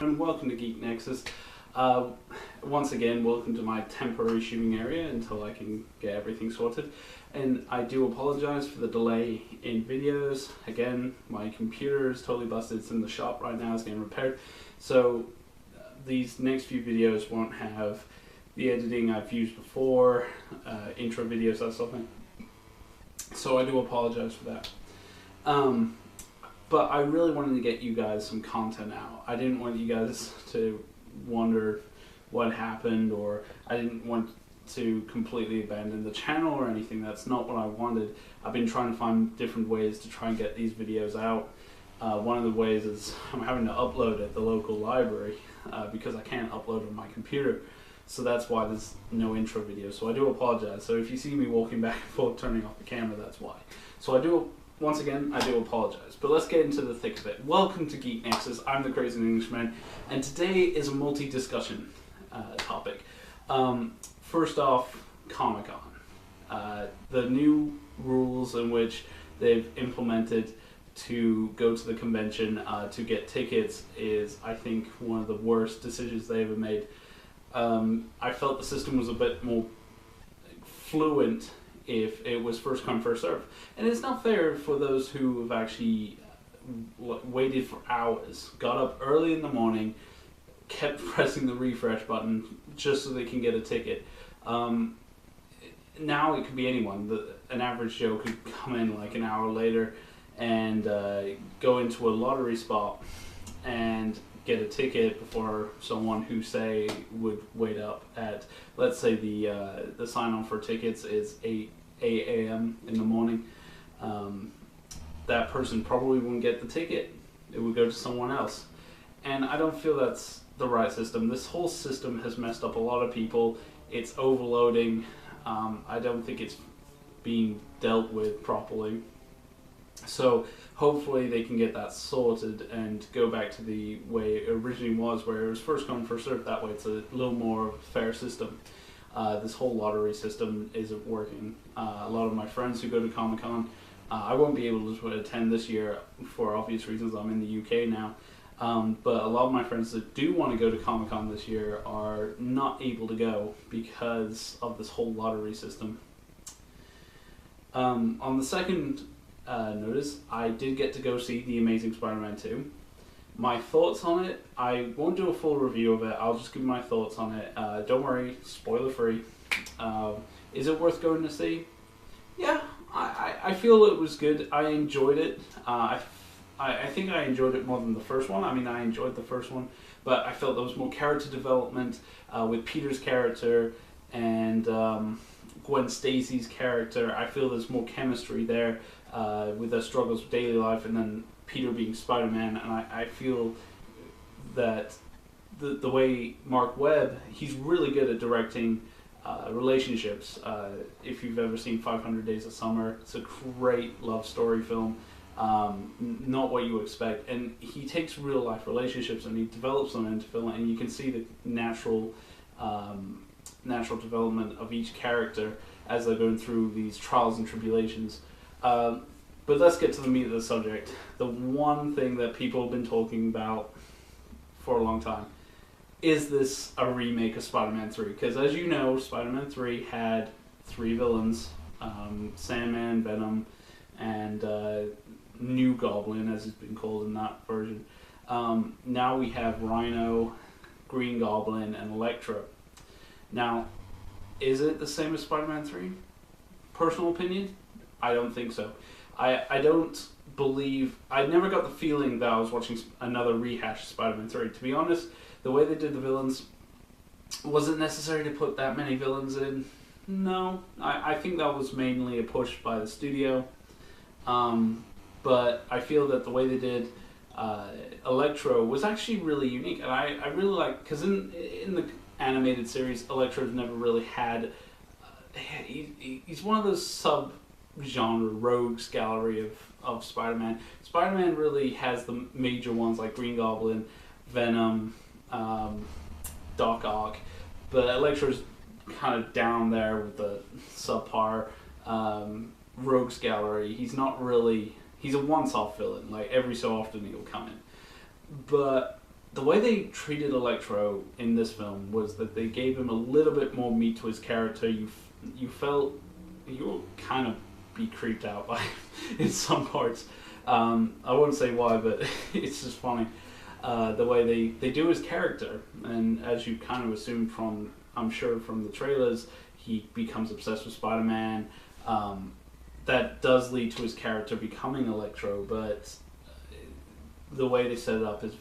And welcome to Geek Nexus. Once again, welcome to my temporary shooting area until I can get everything sorted. And I do apologize for the delay in videos. Again, my computer is totally busted. It's in the shop right now. It's getting repaired. So these next few videos won't have the editing I've used before, intro videos, that sort of thing. So I do apologize for that. But I really wanted to get you guys some content out. I didn't want you guys to wonder what happened, or I didn't want to completely abandon the channel or anything. That's not what I wanted. I've been trying to find different ways to try and get these videos out. One of the ways is I'm having to upload at the local library because I can't upload on my computer. So that's why there's no intro video. So I do apologize. So if you see me walking back and forth turning off the camera, that's why. So once again, I do apologize, but let's get into the thick of it. Welcome to Geek Nexus. I'm the Crazy Englishman, and today is a multi-discussion topic. First off, Comic-Con. The new rules in which they've implemented to go to the convention to get tickets is, I think, one of the worst decisions they ever made. I felt the system was a bit more fluent if it was first come, first serve. And it's not fair for those who have actually waited for hours, got up early in the morning, kept pressing the refresh button just so they can get a ticket. Now it could be anyone. An average Joe could come in like an hour later and go into a lottery spot and get a ticket before someone who, say, would wait up at, let's say the sign-on for tickets is 8 a.m. in the morning. That person probably wouldn't get the ticket. It would go to someone else. And I don't feel that's the right system. This whole system has messed up a lot of people. It's overloading. I don't think it's being dealt with properly. So hopefully they can get that sorted and go back to the way it originally was, where it was first come, first served. That way it's a little more fair system. This whole lottery system isn't working. A lot of my friends who go to Comic-Con, I won't be able to attend this year for obvious reasons. I'm in the UK now. But a lot of my friends that do want to go to Comic-Con this year are not able to go because of this whole lottery system. On the second notice, I did get to go see The Amazing Spider-Man 2. My thoughts on it, I won't do a full review of it, I'll just give my thoughts on it. Don't worry, spoiler free. Is it worth going to see? Yeah, I feel it was good. I enjoyed it. I think I enjoyed it more than the first one. I mean, I enjoyed the first one, but I felt there was more character development with Peter's character and Gwen Stacy's character. I feel there's more chemistry there with their struggles with daily life, and then Peter being Spider-Man. And I feel that the way Mark Webb, he's really good at directing relationships. If you've ever seen 500 Days of Summer, it's a great love story film. Not what you expect, and he takes real life relationships and he develops them into film, and you can see the natural development of each character as they're going through these trials and tribulations. But let's get to the meat of the subject. The one thing that people have been talking about for a long time, is this a remake of Spider-Man 3? Because as you know, Spider-Man 3 had 3 villains, Sandman, Venom, and New Goblin, as it's been called in that version. Now we have Rhino, Green Goblin, and Electro. Now, is it the same as Spider-Man 3? Personal opinion? I don't think so. I don't believe... I never got the feeling that I was watching another rehash of Spider-Man 3. To be honest, the way they did the villains, was it necessary to put that many villains in? No. I think that was mainly a push by the studio. But I feel that the way they did Electro was actually really unique. And I really like... Because in the animated series, Electro's never really had... he's one of those sub-genre rogues gallery of Spider-Man. Spider-Man really has the major ones like Green Goblin, Venom, Doc Ock, but Electro's kind of down there with the subpar rogues gallery. He's not really... He's a once-off villain. Like, every so often he'll come in. But the way they treated Electro in this film was that they gave him a little bit more meat to his character. You felt you will kind of be creeped out by in some parts. I won't say why, but it's just funny. The way they do his character, and as you kind of assumed from, I'm sure from the trailers, he becomes obsessed with Spider-Man. That does lead to his character becoming Electro, but the way they set it up is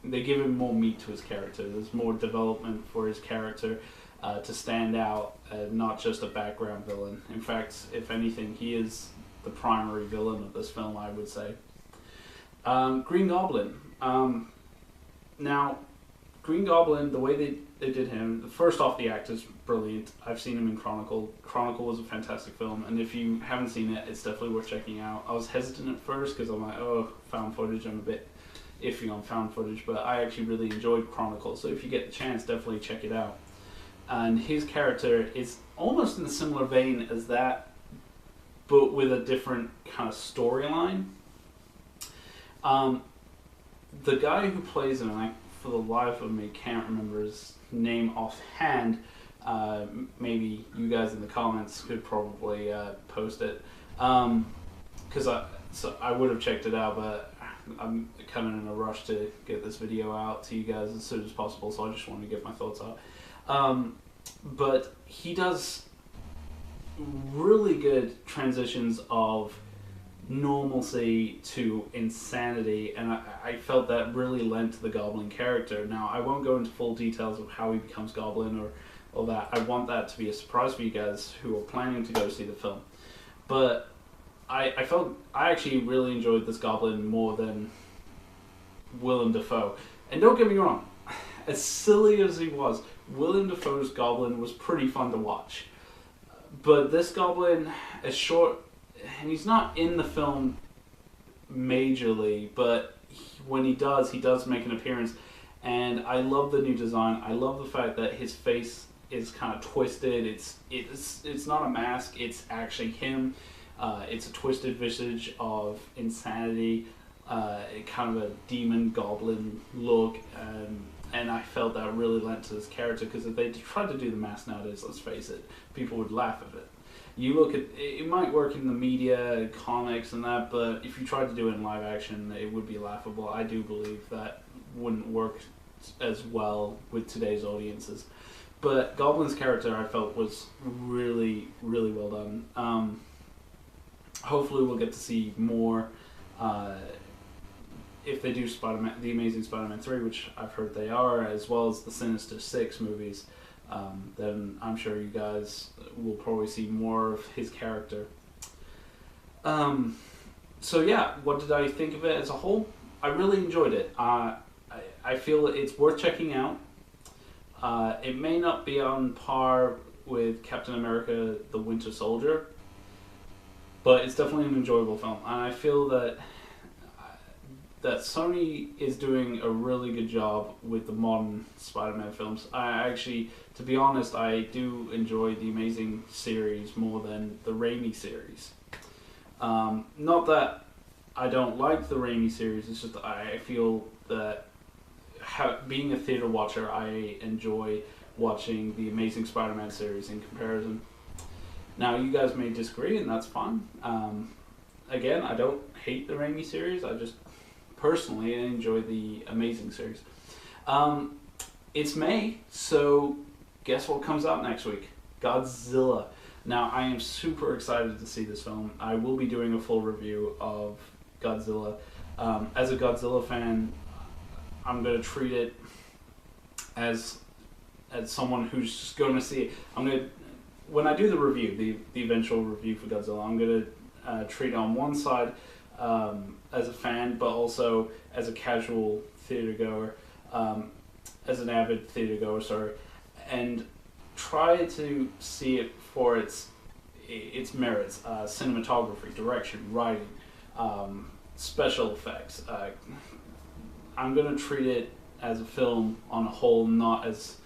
they give him more meat to his character. There's more development for his character to stand out, not just a background villain. In fact, if anything, he is the primary villain of this film, I would say. Green Goblin. Now, Green Goblin, the way they did him, first off, the actor's brilliant. I've seen him in Chronicle. Chronicle was a fantastic film, and if you haven't seen it, it's definitely worth checking out. I was hesitant at first because I'm like, oh, found footage, I'm a bit iffy on found footage, but I actually really enjoyed Chronicle, so if you get the chance, definitely check it out. And his character is almost in a similar vein as that, but with a different kind of storyline. The guy who plays him, I, for the life of me, can't remember his name offhand. Maybe you guys in the comments could probably post it, because I would have checked it out, but I'm kind of in a rush to get this video out to you guys as soon as possible, so I just want to get my thoughts out. But he does really good transitions of normalcy to insanity, and I felt that really lent to the Goblin character. Now, I won't go into full details of how he becomes Goblin or all that. I want that to be a surprise for you guys who are planning to go see the film. But I actually really enjoyed this Goblin more than Willem Dafoe. And don't get me wrong, as silly as he was, Willem Dafoe's Goblin was pretty fun to watch. But this Goblin is short, and he's not in the film majorly, but when he does make an appearance. And I love the new design. I love the fact that his face is kind of twisted. It's not a mask, it's actually him. It's a twisted visage of insanity, kind of a demon goblin look, and I felt that really lent to this character, because if they tried to do the mask nowadays, let's face it, people would laugh at it. You look at it might work in the media, comics and that, but if you tried to do it in live action, it would be laughable. I do believe that wouldn't work as well with today's audiences. But Goblin's character, I felt, was really, really well done. Hopefully we'll get to see more if they do Spider-Man, the Amazing Spider-Man 3, which I've heard they are, as well as the Sinister Six movies. Then I'm sure you guys will probably see more of his character. So yeah, what did I think of it as a whole? I really enjoyed it. I feel it's worth checking out. It may not be on par with Captain America: The Winter Soldier, but it's definitely an enjoyable film. And I feel that Sony is doing a really good job with the modern Spider-Man films. I actually, to be honest, I do enjoy the Amazing series more than the Raimi series. Not that I don't like the Raimi series, it's just I feel that being a theater watcher, I enjoy watching the Amazing Spider-Man series in comparison. Now, you guys may disagree, and that's fine. Again, I don't hate the Raimi series, I just personally enjoy the Amazing series. It's May, so guess what comes out next week? Godzilla. Now, I am super excited to see this film. I will be doing a full review of Godzilla. As a Godzilla fan, I'm going to treat it as someone who's just going to see it. When I do the review, the eventual review for Godzilla, I'm going to treat it on one side as a fan, but also as a casual theater goer, as an avid theater goer, sorry, and try to see it for its merits: cinematography, direction, writing, special effects. I'm going to treat it as a film on a whole, not as,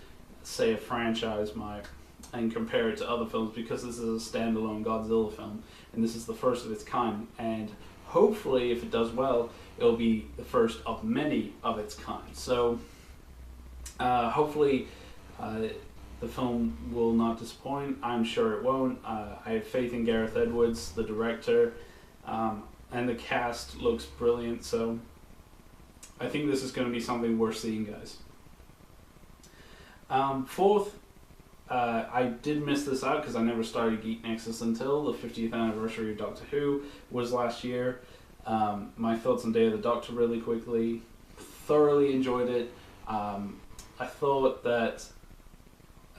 say, a franchise might, and compare it to other films, because this is a standalone Godzilla film, and this is the first of its kind, and hopefully, if it does well, it'll be the first of many of its kind. So hopefully the film will not disappoint. I'm sure it won't. I have faith in Gareth Edwards, the director, and the cast looks brilliant. So I think this is going to be something worth seeing, guys. Fourth, I did miss this out because I never started Geek Nexus until the 50th anniversary of Doctor Who was last year. My thoughts on Day of the Doctor really quickly. Thoroughly enjoyed it. I thought that,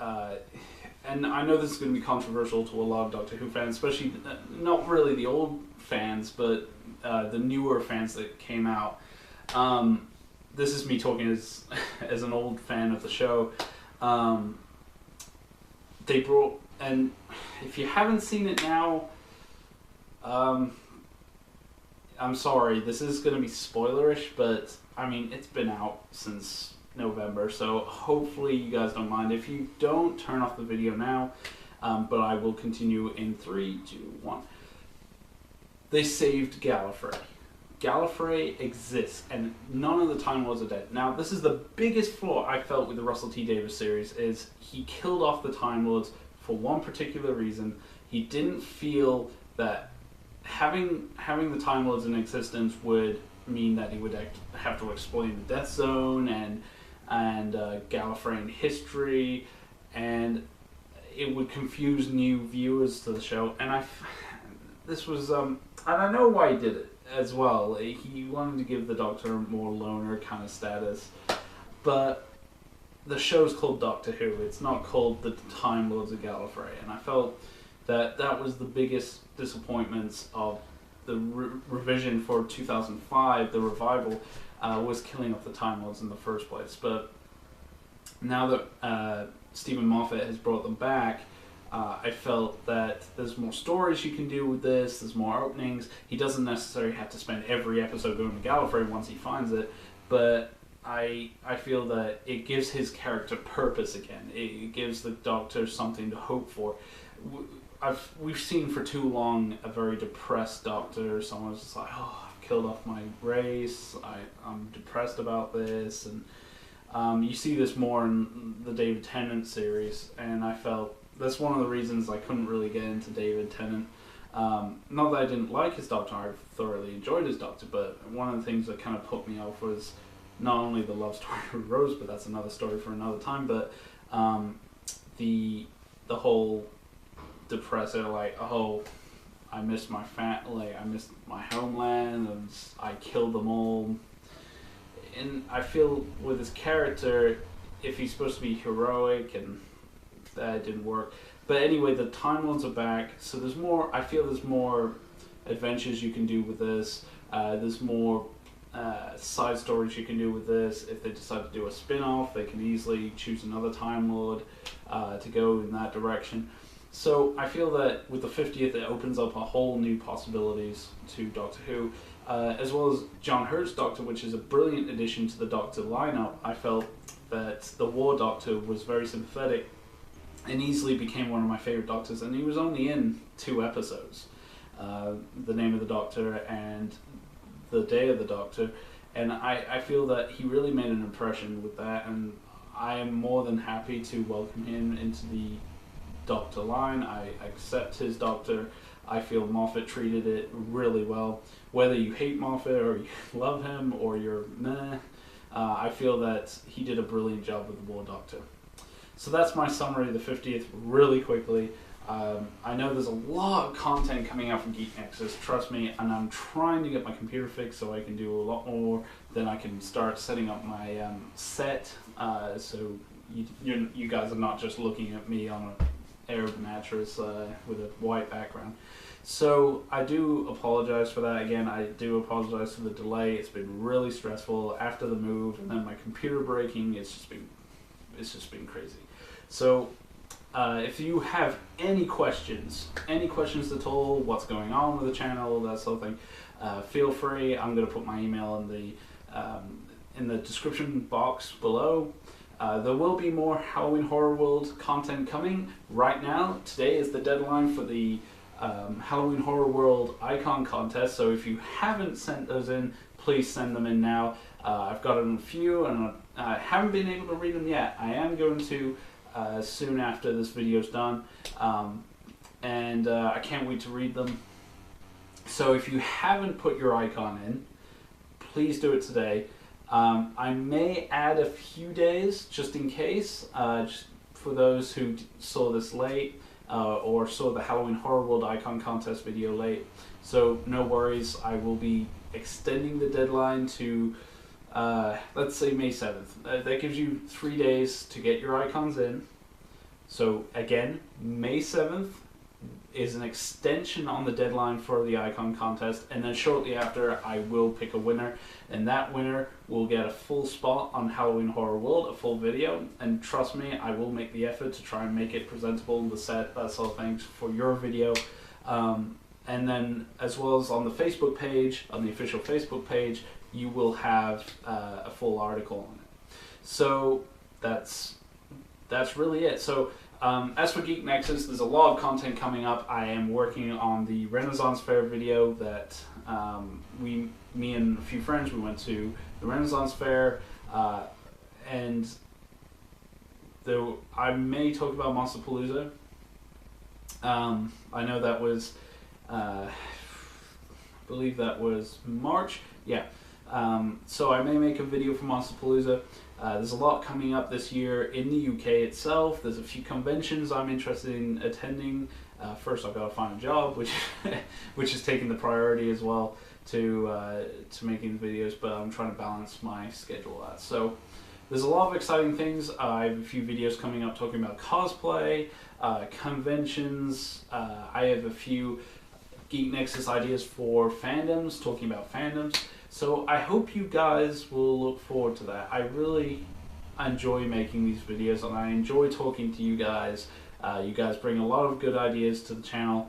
and I know this is going to be controversial to a lot of Doctor Who fans, especially not really the old fans, but the newer fans that came out. This is me talking as an old fan of the show. They brought, and if you haven't seen it now, I'm sorry, this is going to be spoilerish, but I mean, it's been out since November, so hopefully you guys don't mind. If you don't, turn off the video now, but I will continue in 3, 2, 1. They saved Gallifrey. Gallifrey exists, and none of the Time Lords are dead. Now, this is the biggest flaw I felt with the Russell T Davies series, is he killed off the Time Lords for one particular reason. He didn't feel that having the Time Lords in existence would mean that he would have to explain the Death Zone and Gallifreyan history, and it would confuse new viewers to the show. And this was, and I know why he did it as well. He wanted to give the Doctor a more loner kind of status, but the show's called Doctor Who. It's not called the Time Lords of Gallifrey, and I felt that was the biggest disappointments of the revision for 2005, the revival, was killing off the Time Lords in the first place. But now that Stephen Moffat has brought them back, I felt that there's more stories you can do with this, there's more openings. He doesn't necessarily have to spend every episode going to Gallifrey once he finds it, but I feel that it gives his character purpose again. It gives the Doctor something to hope for. We've seen for too long a very depressed Doctor. Someone's just like, oh, I've killed off my race, I'm depressed about this, and you see this more in the David Tennant series, and I felt that's one of the reasons I couldn't really get into David Tennant. Not that I didn't like his Doctor, I thoroughly enjoyed his Doctor, but one of the things that kind of put me off was not only the love story with Rose, but that's another story for another time, but the whole depressor, like, oh, I miss my family, I miss my homeland, and I killed them all. And I feel with his character, if he's supposed to be heroic, and that didn't work. But anyway, the Time Lords are back, so there's more. I feel there's more adventures you can do with this. There's more side stories you can do with this. If they decide to do a spin-off, they can easily choose another Time Lord to go in that direction. So I feel that with the 50th, it opens up a whole new possibilities to Doctor Who, as well as John Hurt's Doctor, which is a brilliant addition to the Doctor lineup. I felt that the War Doctor was very sympathetic and easily became one of my favorite Doctors, and he was only in 2 episodes, The Name of the Doctor and The Day of the Doctor, and I feel that he really made an impression with that, and I am more than happy to welcome him into the Doctor line. I accept his Doctor. I feel Moffat treated it really well. Whether you hate Moffat or you love him or you're meh, I feel that he did a brilliant job with the War Doctor. So that's my summary of the 50th really quickly. I know there's a lot of content coming out from Geek Nexus, trust me, and I'm trying to get my computer fixed so I can do a lot more. Then I can start setting up my set, so you guys are not just looking at me on an Arab mattress with a white background. So I do apologize for that. Again, I do apologize for the delay. It's been really stressful after the move, and then my computer breaking. It's just been crazy. So if you have any questions at all, what's going on with the channel, that sort of thing, feel free. I'm going to put my email in the description box below. There will be more Halloween Horror World content coming. Right now, today is the deadline for the Halloween Horror World icon contest. So if you haven't sent those in, please send them in now. I've gotten a few and I haven't been able to read them yet. I am going to soon after this video is done, and I can't wait to read them. So if you haven't put your icon in, please do it today. I may add a few days just in case, just for those who saw this late or saw the Halloween Horror World icon contest video late. So no worries, I will be extending the deadline to let's say May 7th. That gives you 3 days to get your icons in. So again, May 7th is an extension on the deadline for the icon contest, and then shortly after I will pick a winner, and that winner will get a full spot on Halloween Horror World, a full video, and trust me, I will make the effort to try and make it presentable, the set, that sort of things for your video. And then as well as on the Facebook page, on the official Facebook page, you will have a full article on it. So that's really it. So as for Geek Nexus, there's a lot of content coming up. I am working on the Renaissance Fair video that me and a few friends, we went to the Renaissance Fair, and I may talk about Monsterpalooza. I know that was, I believe that was March. Yeah. So I may make a video for Monsterpalooza. There's a lot coming up this year in the UK itself. There's a few conventions I'm interested in attending. First, I've got to find a job, which is taking the priority as well to making the videos. But I'm trying to balance my schedule out. So there's a lot of exciting things. I have a few videos coming up talking about cosplay, conventions. I have a few Geek Nexus ideas for fandoms, talking about fandoms. So I hope you guys will look forward to that. I really enjoy making these videos and I enjoy talking to you guys. You guys bring a lot of good ideas to the channel.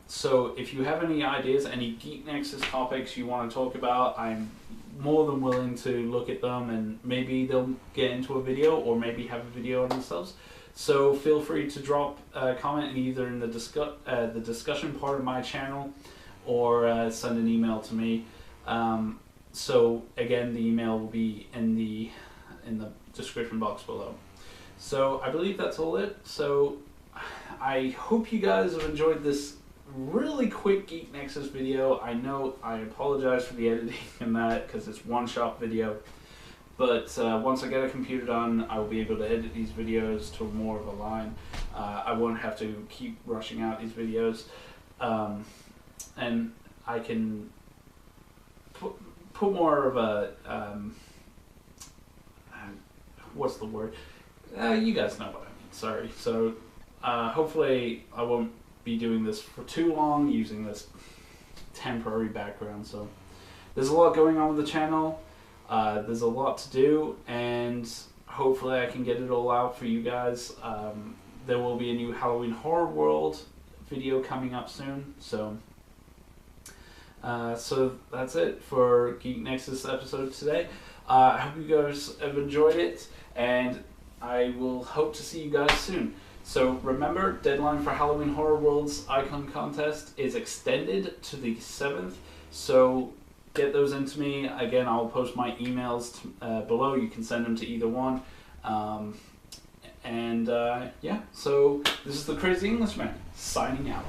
So if you have any ideas, any Geek Nexus topics you want to talk about, I'm more than willing to look at them, and maybe they'll get into a video or maybe have a video on themselves. So feel free to drop a comment either in the discussion part of my channel or send an email to me. So again, the email will be in the description box below. So I believe that's all it. So I hope you guys have enjoyed this really quick Geek Nexus video. I know I apologize for the editing and that because it's one-shot video. But once I get a computer done, I will be able to edit these videos to more of a line. I won't have to keep rushing out these videos. And I can put more of a, what's the word? You guys know what I mean, sorry. So hopefully I won't be doing this for too long, using this temporary background. So there's a lot going on with the channel. There's a lot to do, and hopefully I can get it all out for you guys. There will be a new Halloween Horror World video coming up soon. So that's it for Geek Nexus episode today. I hope you guys have enjoyed it, and I will hope to see you guys soon. So remember, deadline for Halloween Horror World's icon contest is extended to the 7th. So get those into me. Again, I'll post my emails below. You can send them to either one. Yeah, so this is the Crazy Englishman signing out.